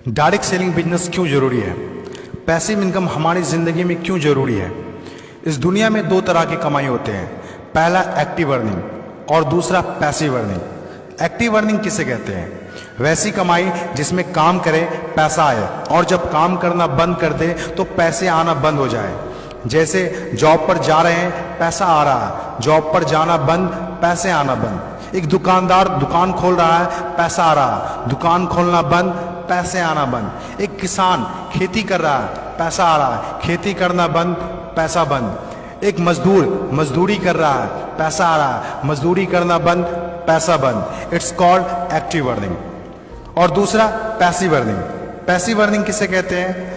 Direct selling business क्यों जरूरी है? पैसिव इनकम हमारी जिंदगी में क्यों जरूरी है? इस दुनिया में दो तरह की कमाई होते हैं, पहला एक्टिव अर्निंग और दूसरा पैसिव अर्निंग। एक्टिव अर्निंग किसे कहते हैं? वैसी कमाई जिसमें काम करे पैसा आए और जब काम करना बंद कर दे तो पैसे आना बंद हो जाए। जैसे जॉब पर जा रहे हैं, पैसा आ रहा है, जॉब पर जाना बंद, पैसे आना बंद। एक दुकानदार दुकान खोल रहा है, पैसा आ रहा है, दुकान खोलना बंद, पैसे आना बंद। एक किसान खेती कर रहा है, पैसा आ रहा है, खेती करना बंद, पैसा बंद। एक मजदूर मजदूरी कर रहा है, पैसा आ रहा है, मजदूरी करना बंद, पैसा बंद। It's called active earning. और दूसरा पैसिव अर्निंग। पैसिव अर्निंग किसे कहते हैं?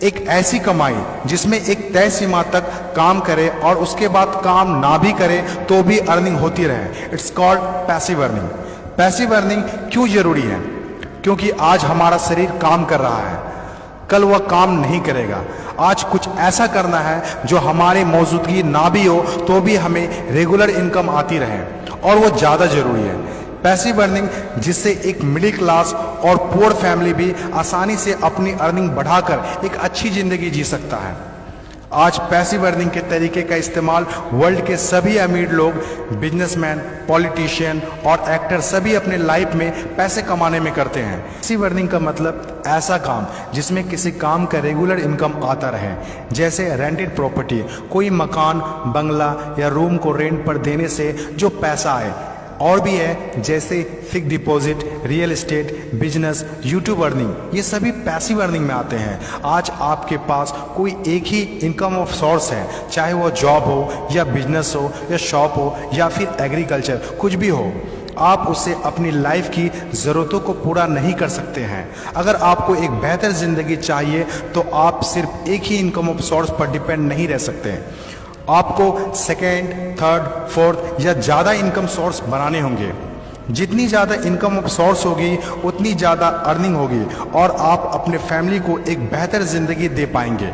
एक ऐसी कमाई जिसमें एक तय सीमा तक काम करे और उसके बाद काम ना भी करे तो भी अर्निंग होती रहे। It's called passive earning. Passive earning क्यों जरूरी है? क्योंकि आज हमारा शरीर काम कर रहा है, कल वह काम नहीं करेगा। आज कुछ ऐसा करना है जो हमारी मौजूदगी ना भी हो तो भी हमें रेगुलर इनकम आती रहे, और वो ज़्यादा जरूरी है। पैसिव अर्निंग जिससे एक मिडिल क्लास और पुअर फैमिली भी आसानी से अपनी अर्निंग बढ़ाकर एक अच्छी जिंदगी जी सकता है। आज पैसिव अर्निंग के तरीके का इस्तेमाल वर्ल्ड के सभी अमीर लोग, बिजनेसमैन, पॉलिटिशियन और एक्टर सभी अपने लाइफ में पैसे कमाने में करते हैं। पैसिव अर्निंग का मतलब ऐसा काम जिसमें किसी काम का रेगुलर इनकम आता रहे, जैसे रेंटेड प्रॉपर्टी, कोई मकान, बंगला या रूम को रेंट पर देने से जो पैसा आए। और भी है जैसे fix deposit, real estate, business, YouTube earning, ये सभी पैसिव अर्निंग में आते हैं। आज आपके पास कोई एक ही इनकम ऑफ सोर्स है, चाहे वो जॉब हो या बिजनेस हो या शॉप हो या फिर एग्रीकल्चर, कुछ भी हो, आप उससे अपनी लाइफ की ज़रूरतों को पूरा नहीं कर सकते हैं। अगर आपको एक बेहतर ज़िंदगी चाहिए तो आप सिर्फ एक ही इनकम ऑफ सोर्स पर डिपेंड नहीं रह सकते। आपको सेकेंड, थर्ड, फोर्थ या ज़्यादा इनकम सोर्स बनाने होंगे। जितनी ज़्यादा इनकम ऑफ सोर्स होगी उतनी ज़्यादा अर्निंग होगी और आप अपने फैमिली को एक बेहतर ज़िंदगी दे पाएंगे।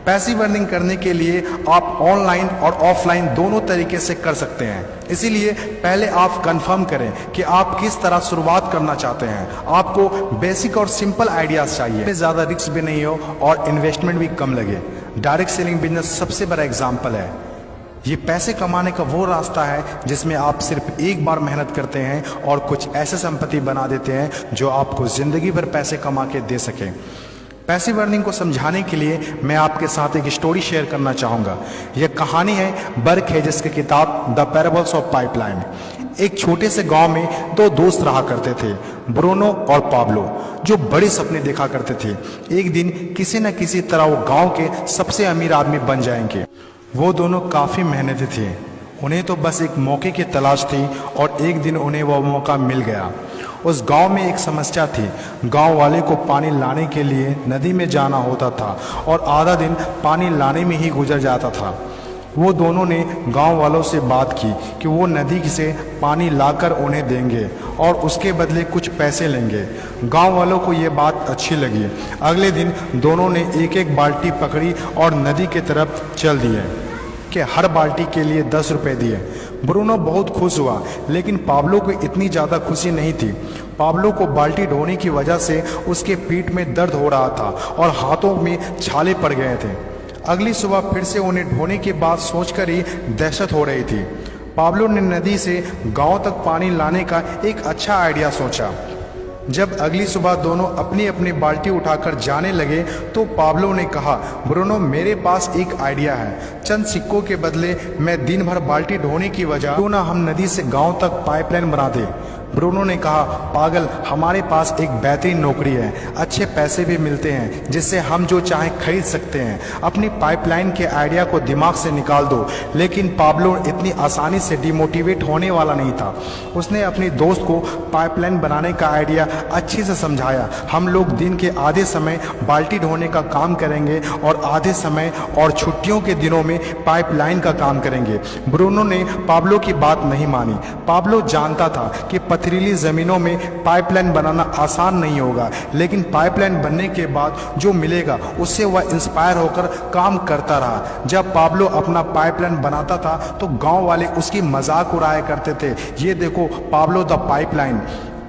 पैसिव अर्निंग करने के लिए आप ऑनलाइन और ऑफलाइन दोनों तरीके से कर सकते हैं। इसीलिए पहले आप कंफर्म करें कि आप किस तरह शुरुआत करना चाहते हैं। आपको बेसिक और सिंपल आइडियाज़ चाहिए, ज़्यादा रिस्क भी नहीं हो और इन्वेस्टमेंट भी कम लगे। डायरेक्ट सेलिंग बिजनेस सबसे बड़ा एग्जाम्पल है। ये पैसे कमाने का वो रास्ता है जिसमें आप सिर्फ एक बार मेहनत करते हैं और कुछ ऐसे संपत्ति बना देते हैं जो आपको ज़िंदगी भर पैसे कमा के दे सकें। पैसिव अर्निंग को समझाने के लिए मैं आपके साथ एक स्टोरी शेयर करना चाहूँगा। यह कहानी है बर्क हेजेस की किताब द पैराबल्स ऑफ पाइपलाइन। एक छोटे से गांव में दो दोस्त रहा करते थे, ब्रूनो और पाब्लो, जो बड़े सपने देखा करते थे। एक दिन किसी न किसी तरह वो गांव के सबसे अमीर आदमी बन जाएंगे। वो दोनों काफ़ी मेहनती थे, उन्हें तो बस एक मौके की तलाश थी और एक दिन उन्हें वह मौका मिल गया। उस गांव में एक समस्या थी। गांव वाले को पानी लाने के लिए नदी में जाना होता था और आधा दिन पानी लाने में ही गुजर जाता था। वो दोनों ने गांव वालों से बात की कि वो नदी से पानी लाकर उन्हें देंगे और उसके बदले कुछ पैसे लेंगे। गांव वालों को ये बात अच्छी लगी। अगले दिन दोनों ने एक एक बाल्टी पकड़ी और नदी की तरफ चल दिए कि हर बाल्टी के लिए 10 रुपये दिए। ब्रूनो बहुत खुश हुआ, लेकिन पाब्लो को इतनी ज़्यादा खुशी नहीं थी। पाब्लो को बाल्टी ढोने की वजह से उसके पीठ में दर्द हो रहा था और हाथों में छाले पड़ गए थे। अगली सुबह फिर से उन्हें ढोने की बात सोचकर ही दहशत हो रही थी। पाब्लो ने नदी से गांव तक पानी लाने का एक अच्छा आइडिया सोचा। जब अगली सुबह दोनों अपनी अपनी बाल्टी उठाकर जाने लगे तो पाब्लो ने कहा, ब्रूनो, मेरे पास एक आइडिया है। चंद सिक्कों के बदले मैं दिन भर बाल्टी ढोने की वजह क्यों ना हम नदी से गांव तक पाइपलाइन बना दें। ब्रूनो ने कहा, पागल, हमारे पास एक बेहतरीन नौकरी है, अच्छे पैसे भी मिलते हैं, जिससे हम जो चाहें खरीद सकते हैं। अपनी पाइपलाइन के आइडिया को दिमाग से निकाल दो। लेकिन पाब्लो इतनी आसानी से डिमोटिवेट होने वाला नहीं था। उसने अपने दोस्त को पाइपलाइन बनाने का आइडिया अच्छे से समझाया। हम लोग दिन के आधे समय बाल्टी ढोने का काम करेंगे और आधे समय और छुट्टियों के दिनों में पाइपलाइन का काम करेंगे। ब्रूनो ने पाब्लो की बात नहीं मानी। पाब्लो जानता था कि पथरीली ज़मीनों में पाइपलाइन बनाना आसान नहीं होगा, लेकिन पाइपलाइन बनने के बाद जो मिलेगा उससे वह इंस्पायर होकर काम करता रहा। जब पाब्लो अपना पाइपलाइन बनाता था तो गांव वाले उसकी मजाक उड़ाया करते थे। ये देखो Pablo the pipeline.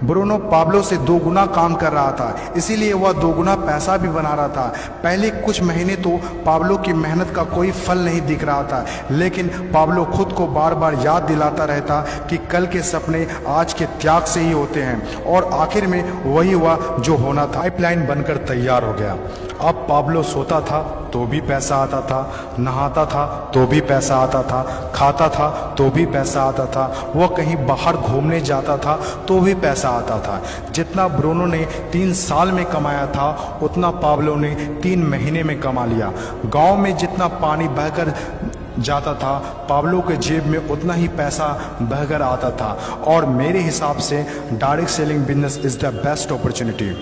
Bruno Pablo से 2 गुना काम कर रहा था, इसीलिए वह 2 गुना पैसा भी बना रहा था। पहले कुछ महीने तो पाब्लो की मेहनत का कोई फल नहीं दिख रहा था, लेकिन पाब्लो खुद को बार बार याद दिलाता रहता कि कल के सपने आज के त्याग से ही होते हैं, और आखिर में वही हुआ जो होना था। पाइपलाइन बनकर तैयार हो गया। अब पाब्लो सोता था तो भी पैसा आता था, नहाता था तो भी पैसा आता था, खाता था तो भी पैसा आता था, वह कहीं बाहर घूमने जाता था तो भी पैसा आता था। जितना ब्रूनो ने 3 साल में कमाया था उतना पाब्लो ने 3 महीने में कमा लिया। गांव में जितना पानी बहकर जाता था, पाब्लो के जेब में उतना ही पैसा बहकर आता था। और मेरे हिसाब से direct selling business is the best opportunity.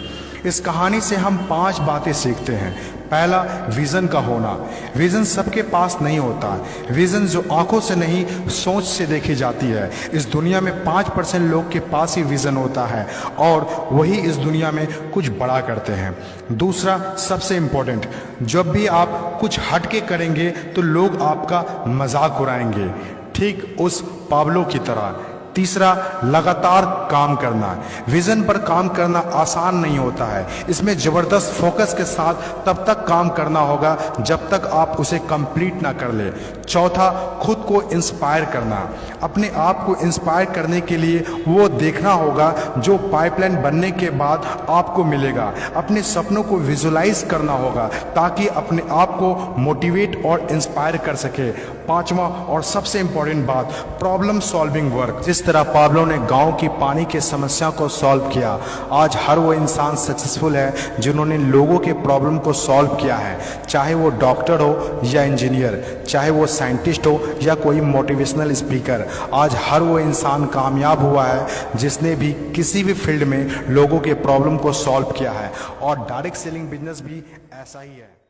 इस कहानी से हम 5 बातें सीखते हैं। पहला, विज़न का होना। विज़न सबके पास नहीं होता। विज़न जो आंखों से नहीं सोच से देखी जाती है। इस दुनिया में 5% लोग के पास ही विज़न होता है और वही इस दुनिया में कुछ बड़ा करते हैं। दूसरा, सबसे इम्पोर्टेंट, जब भी आप कुछ हट के करेंगे तो लोग आपका मजाक उड़ाएंगे, ठीक उस पाब्लो की तरह। तीसरा, लगातार काम करना। विजन पर काम करना आसान नहीं होता है। इसमें ज़बरदस्त फोकस के साथ तब तक काम करना होगा जब तक आप उसे कंप्लीट ना कर ले। चौथा, खुद को इंस्पायर करना। अपने आप को इंस्पायर करने के लिए वो देखना होगा जो पाइपलाइन बनने के बाद आपको मिलेगा। अपने सपनों को विजुलाइज करना होगा ताकि अपने आप को मोटिवेट और इंस्पायर कर सके। पांचवा और सबसे इंपॉर्टेंट बात, प्रॉब्लम सॉल्विंग वर्क। जिस तरह पाब्लो ने गांव की पानी की समस्या को सॉल्व किया, आज हर वो इंसान सक्सेसफुल है जिन्होंने लोगों के प्रॉब्लम को सॉल्व किया है। चाहे वो डॉक्टर हो या इंजीनियर, चाहे वो साइंटिस्ट हो या कोई मोटिवेशनल स्पीकर, आज हर वो इंसान कामयाब हुआ है जिसने भी किसी भी फील्ड में लोगों के प्रॉब्लम को सॉल्व किया है। और डायरेक्ट सेलिंग बिजनेस भी ऐसा ही है।